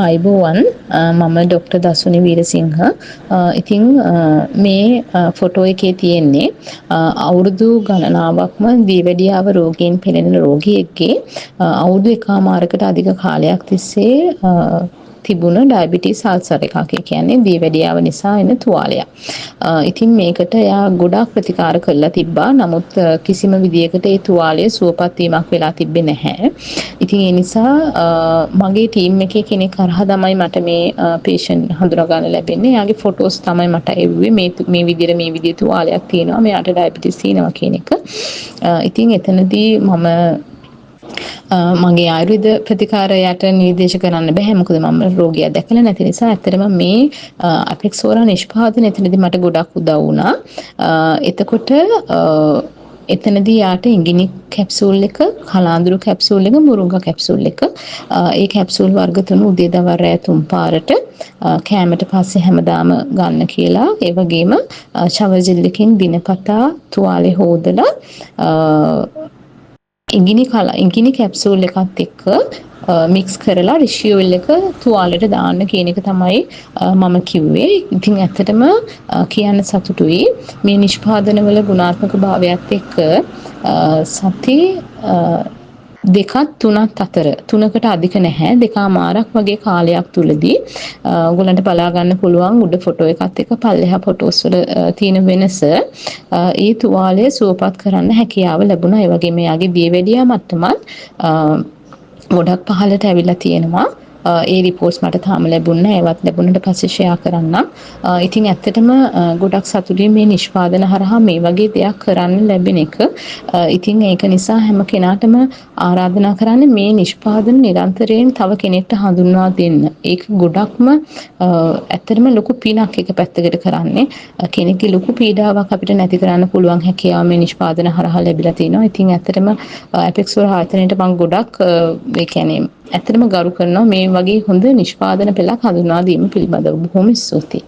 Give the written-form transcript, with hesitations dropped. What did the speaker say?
ආයිබෝවන් මම ඩොක්ටර් දසුනි වීරසිංහ. ඉතින් මේ ෆොටෝ එකේ තියෙන්නේ අවුරුදු ගණනාවක්ම දීවැඩියාව රෝගයෙන් පෙළෙන රෝගියෙක්ගේ අවුරුදු එකමාරකට අධික කාලයක් තිස්සේ තිබුණ ඩයබටිස් අල්සර් එකක්. ඒ කියන්නේ දීවැඩියාව නිසා එන තුවාලයක්. ඉතින් මේකට එයා ගොඩාක් ප්‍රතිකාර කරලා තිබ්බා. නමුත් කිසිම විදියකට ඒ තුවාලය සුවපත් වීමක් වෙලා තිබ්බේ නැහැ. ඉතින් ඒ නිසා මගේ ටීම් එකේ කෙනෙක් හරහා තමයි මට මේ පේෂන්ට් හඳුනා ගන්න ලැබෙන්නේ. එයාගේ ෆොටෝස් තමයි මට එව්වේ. මේ විදිහේ තුවාලයක් තියෙනවා. මෙයාට ඩයබටිස් තියෙනවා කියන එක. ඉතින් එතනදී මගේ ආයුර්වේද ප්‍රතිකාරයට නිර්දේශ කරන්න බෑ. මොකද මම රෝගියා දැකලා නැති නිසා. ඇත්තටම මේ අපෙක්සෝරා නිෂ්පාදනය එතනදී මට ගොඩක් උදව් වුණා. එතකොට එතනදී යාට ඉඟිනි කැප්සූල් එක, කලාඳුරු කැප්සූල් එක, මුරුංගා කැප්සූල් එක, ඒ කැප්සූල් වර්ග තුන උදේ දවල් රෑ 3 පාරට කෑමට පස්සේ හැමදාම ගන්න කියලා. ඒ වගේම ෂවර් ජෙල් එකකින් දිනපතා තුවාලේ හොදලා ඉඟිනි කැප්සූල් එකත් එක්ක මික්ස් කරලා රිෂි ඔයිල් එක තුවාලෙට දාන්න කියන එක තමයි මම කිව්වේ. ඉතින් ඇත්තටම කියන්න සතුටුයි. මේ නිෂ්පාදනවල ගුණාත්මක භාවයත් එක්ක සති දෙකක් තුනක් අතර, තුනකට අධික නැහැ, දෙකමාරක් වගේ කාලයක් තුලදී ඔයගොල්ලන්ට බලා ගන්න පුළුවන් උඩ ෆොටෝ එකත් එක්ක පල්ලෙහා ෆොටෝස් වල තියෙන වෙනස. ඒ තුවාලය සුවපත් කරන්න හැකියාව ලැබුණා. ඒ වගේම එයාගේ දියවැඩියා මට්ටමත් ගොඩක් පහළට ඇවිල්ලා තියෙනවා. ඒ රිපෝට්ස් මට තාම ලැබුණේ නැහැ. ඒවත් ලැබුණට පස්සේ ෂෙයා කරන්නම්. ඉතින් ඇත්තටම ගොඩක් සතුටුයි මේ නිෂ්පාදන හරහා මේ වගේ දෙයක් කරන්න ලැබෙන එක. ඉතින් ඒක නිසා හැම කෙනාටම ආරාධනා කරන්නේ මේ නිෂ්පාදන නිරන්තරයෙන් තව කෙනෙක්ට හඳුන්වා දෙන්න. ඒක ගොඩක්ම ඇත්තටම ලොකු පිනක් එක පැත්තකට කරන්නේ. කෙනෙක්ගේ ලොකු පීඩාවක් අපිට නැති කරන්න පුළුවන් හැකියාව මේ නිෂ්පාදන හරහා ලැබිලා තිනවා. ඉතින් ඇත්තටම අපෙක්සෝර ආයතනයට මම ගොඩක් ඒ කියන්නේ ඇත්තටම ගරු කරනවා මේ වගේ හොඳ නිෂ්පාදන පෙළක් හඳුන්වා දීම පිළිබඳව. බොහොම ස්තුතියි.